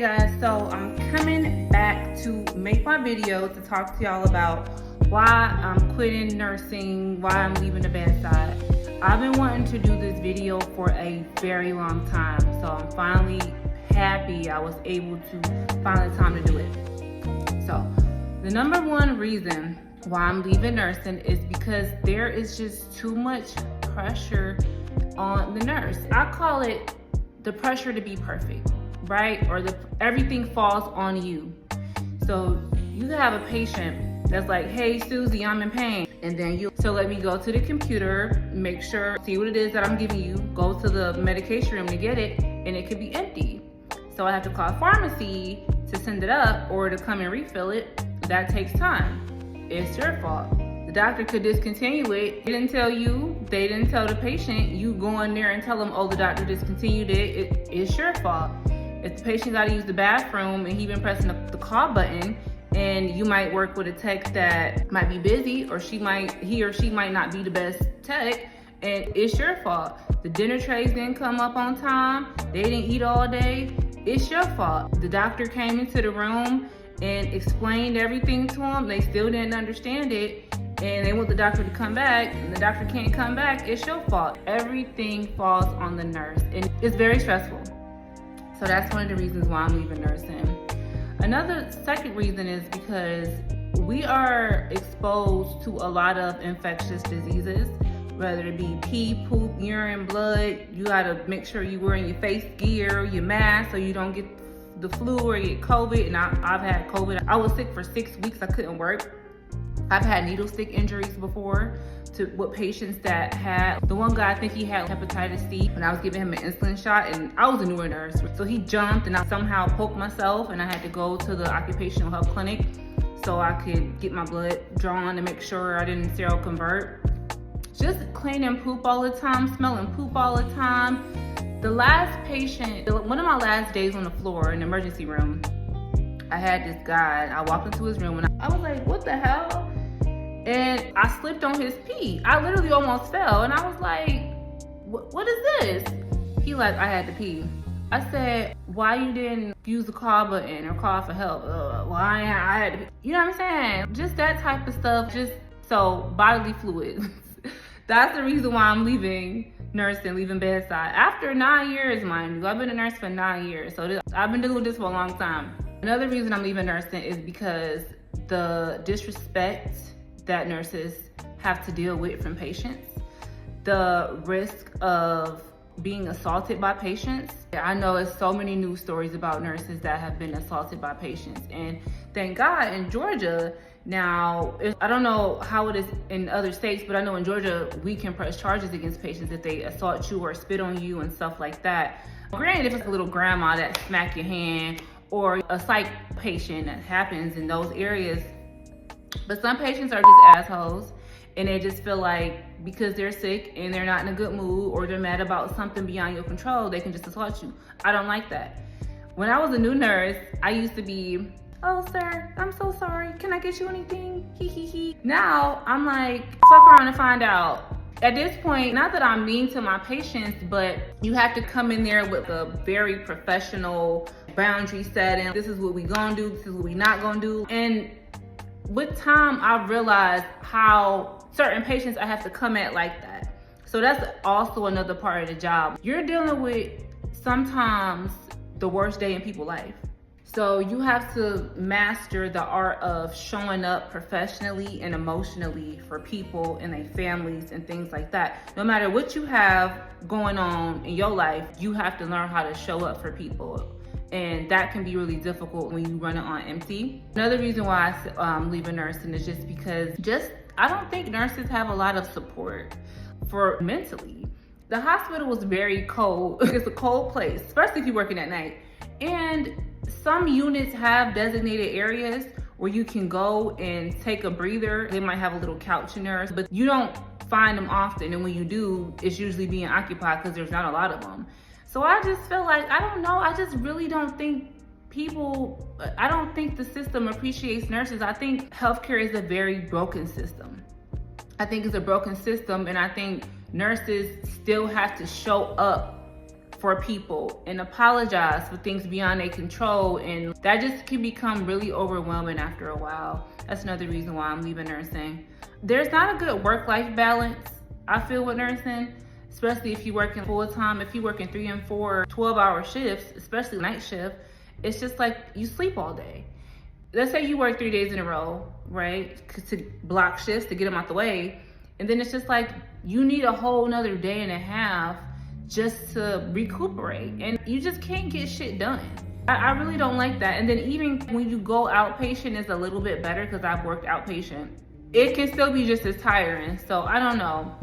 Guys, so I'm coming back to make my video to talk to y'all about why I'm quitting nursing, why I'm leaving the bedside. I've been wanting to do this video for a very long time, so I'm finally happy I was able to find the time to do it. So the number one reason why I'm leaving nursing is because there is just too much pressure on the nurse. I call it the pressure to be perfect, right? Or everything falls on you. So you have a patient that's like, hey Susie, I'm in pain. And then so let me go to the computer, make sure, see what it is that I'm giving you, go to the medication room to get it, and it could be empty. So I have to call pharmacy to send it up or to come and refill it. That takes time. It's your fault. The doctor could discontinue it. They didn't tell you, they didn't tell the patient. You go in there and tell them, oh, the doctor discontinued it. It's your fault. If the patient got to use the bathroom and he been pressing the call button, and you might work with a tech that might be busy, or he or she might not be the best tech, and it's your fault. The dinner trays didn't come up on time, they didn't eat all day, it's your fault. The doctor came into the room and explained everything to them, they still didn't understand it, and they want the doctor to come back, and the doctor can't come back, it's your fault. Everything falls on the nurse, and it's very stressful. So that's one of the reasons why I'm leaving nursing. Another second reason is because we are exposed to a lot of infectious diseases, whether it be pee, poop, urine, blood. You gotta make sure you're wearing your face gear, your mask, so you don't get the flu or get COVID. And I've had COVID. I was sick for 6 weeks, I couldn't work. I've had needle stick injuries before with patients that had, the one guy, I think he had hepatitis C, and I was giving him an insulin shot, and I was a newer nurse. So he jumped and I somehow poked myself, and I had to go to the occupational health clinic so I could get my blood drawn to make sure I didn't seroconvert. Just cleaning poop all the time, smelling poop all the time. The last patient, one of my last days on the floor in the emergency room, I had this guy, I walked into his room and I was like, what the hell? And I slipped on his pee. I literally almost fell, and I was like, what is this? He like, I had to pee. I said, why you didn't use the call button or call for help? I had to pee. You know what I'm saying? Just that type of stuff. So bodily fluids. That's the reason why I'm leaving nursing, leaving bedside. After 9 years, mind you. I've been a nurse for 9 years. So I've been dealing with this for a long time. Another reason I'm leaving nursing is because the disrespect that nurses have to deal with from patients, the risk of being assaulted by patients. I know there's so many news stories about nurses that have been assaulted by patients, and thank God in Georgia now, I don't know how it is in other states, but I know in Georgia we can press charges against patients if they assault you or spit on you and stuff like that. Granted, if it's a little grandma that smack your hand or a psych patient, that happens in those areas. But some patients are just assholes, and they just feel like because they're sick and they're not in a good mood or they're mad about something beyond your control, they can just assault you. I don't like that. When I was a new nurse, I used to be, oh sir, I'm so sorry, can I get you anything? Hee hee hee. Now I'm like, fuck around and find out. At this point, not that I'm mean to my patients, but you have to come in there with a very professional boundary setting. This is what we gonna do, this is what we not gonna do. And with time, I realized how certain patients I have to come at like that. So that's also another part of the job. You're dealing with sometimes the worst day in people's life. So you have to master the art of showing up professionally and emotionally for people and their families and things like that. No matter what you have going on in your life, you have to learn how to show up for people. And that can be really difficult when you run it on empty. Another reason why I'm leaving nursing is just because I don't think nurses have a lot of support for mentally. The hospital was very cold. It's a cold place, especially if you're working at night. And some units have designated areas where you can go and take a breather. They might have a little couch in there, but you don't find them often. And when you do, it's usually being occupied because there's not a lot of them. So I just feel like, I don't know, I just really don't think I don't think the system appreciates nurses. I think healthcare is a very broken system. I think it's a broken system, and I think nurses still have to show up for people and apologize for things beyond their control, and that just can become really overwhelming after a while. That's another reason why I'm leaving nursing. There's not a good work-life balance, I feel, with nursing, especially if you're working full-time. If you're working 3 and 4 12-hour shifts, especially night shift, it's just like you sleep all day. Let's say you work 3 days in a row, right? To block shifts to get them out the way. And then it's just like you need a whole nother day and a half just to recuperate. And you just can't get shit done. I really don't like that. And then even when you go outpatient, it's a little bit better because I've worked outpatient. It can still be just as tiring. So I don't know.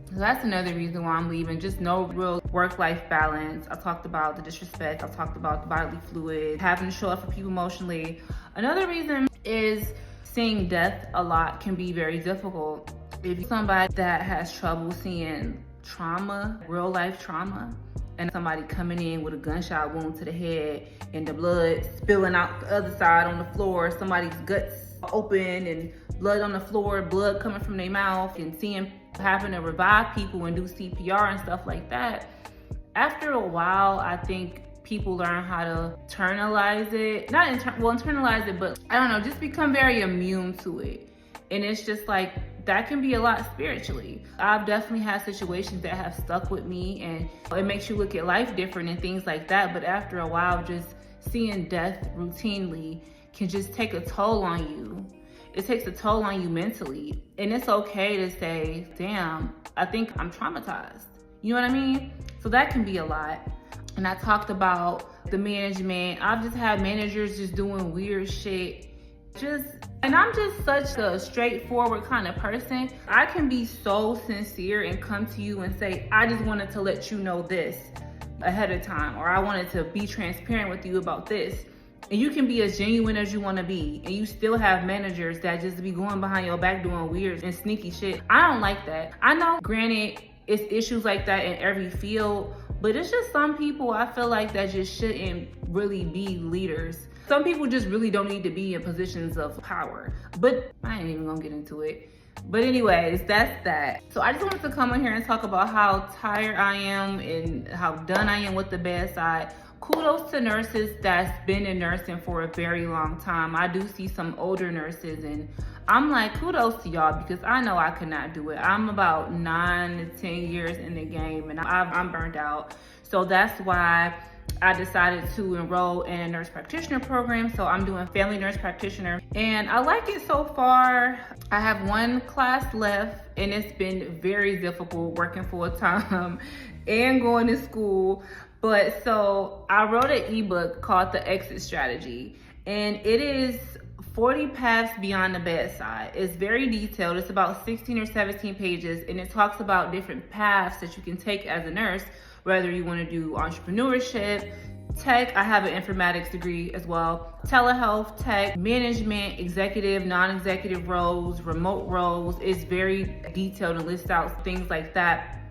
So that's another reason why I'm leaving. Just no real work-life balance. I talked about the disrespect. I talked about the bodily fluid, having to show up for people emotionally. Another reason is seeing death a lot can be very difficult. If you're somebody that has trouble seeing trauma, real-life trauma, and somebody coming in with a gunshot wound to the head and the blood spilling out the other side on the floor, somebody's guts open and blood on the floor, blood coming from their mouth, and seeing having to revive people and do CPR and stuff like that. After a while, I think people learn how to internalize it. Internalize it, but I don't know, just become very immune to it. And it's just like, that can be a lot spiritually. I've definitely had situations that have stuck with me, and it makes you look at life different and things like that. But after a while, just seeing death routinely can just take a toll on you. It takes a toll on you mentally. And it's okay to say, damn, I think I'm traumatized. You know what I mean? So that can be a lot. And I talked about the management. I've just had managers just doing weird shit. And I'm just such a straightforward kind of person. I can be so sincere and come to you and say, I just wanted to let you know this ahead of time, or I wanted to be transparent with you about this. And you can be as genuine as you want to be, and you still have managers that just be going behind your back doing weird and sneaky shit. I don't like that. I know, granted, it's issues like that in every field, but it's just some people I feel like that just shouldn't really be leaders. Some people just really don't need to be in positions of power. But I ain't even gonna get into it. But anyways, that's that. So I just wanted to come in here and talk about how tired I am and how done I am with the bedside. Kudos to nurses that's been in nursing for a very long time. I do see some older nurses, and I'm like, kudos to y'all, because I know I could not do it. I'm about 9 to 10 years in the game, and I'm burnt out. So that's why I decided to enroll in a nurse practitioner program. So I'm doing family nurse practitioner, and I like it so far. I have 1 class left, and it's been very difficult working full time and going to school. But so I wrote an ebook called The Exit Strategy, and it is 40 paths beyond the bedside. It's very detailed. It's about 16 or 17 pages, and it talks about different paths that you can take as a nurse, whether you want to do entrepreneurship, tech. I have an informatics degree as well. Telehealth, tech, management, executive, non-executive roles, remote roles. It's very detailed and lists out things like that.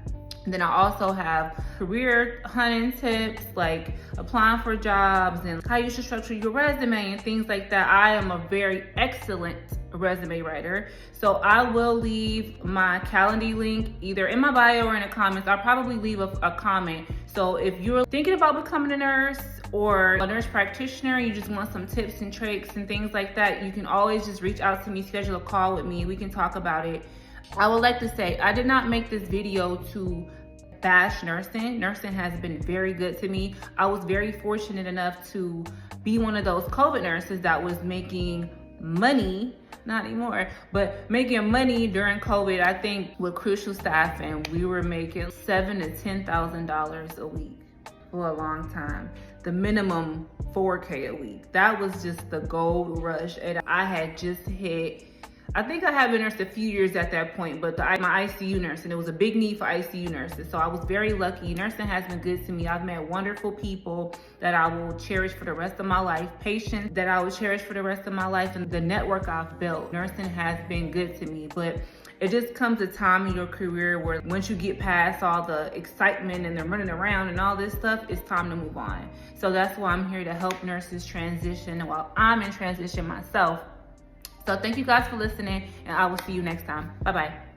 And then I also have career hunting tips, like applying for jobs and how you should structure your resume and things like that. I am a very excellent resume writer. So I will leave my Calendly link either in my bio or in the comments. I'll probably leave a comment. So if you're thinking about becoming a nurse or a nurse practitioner, you just want some tips and tricks and things like that, you can always just reach out to me, schedule a call with me. We can talk about it. I would like to say, I did not make this video to bash nursing. Nursing has been very good to me. I was very fortunate enough to be one of those COVID nurses that was making money, not anymore, but making money during COVID. I think with crucial staffing, we were making $7,000 to $10,000 a week for a long time. The minimum $4K a week. That was just the gold rush. And I had just hit, I think I had been nursed a few years at that point, but my ICU nurse, and there was a big need for ICU nurses. So I was very lucky. Nursing has been good to me. I've met wonderful people that I will cherish for the rest of my life, patients that I will cherish for the rest of my life, and the network I've built. Nursing has been good to me, but it just comes a time in your career where once you get past all the excitement and the running around and all this stuff, it's time to move on. So that's why I'm here to help nurses transition, and while I'm in transition myself. So thank you guys for listening, and I will see you next time. Bye-bye.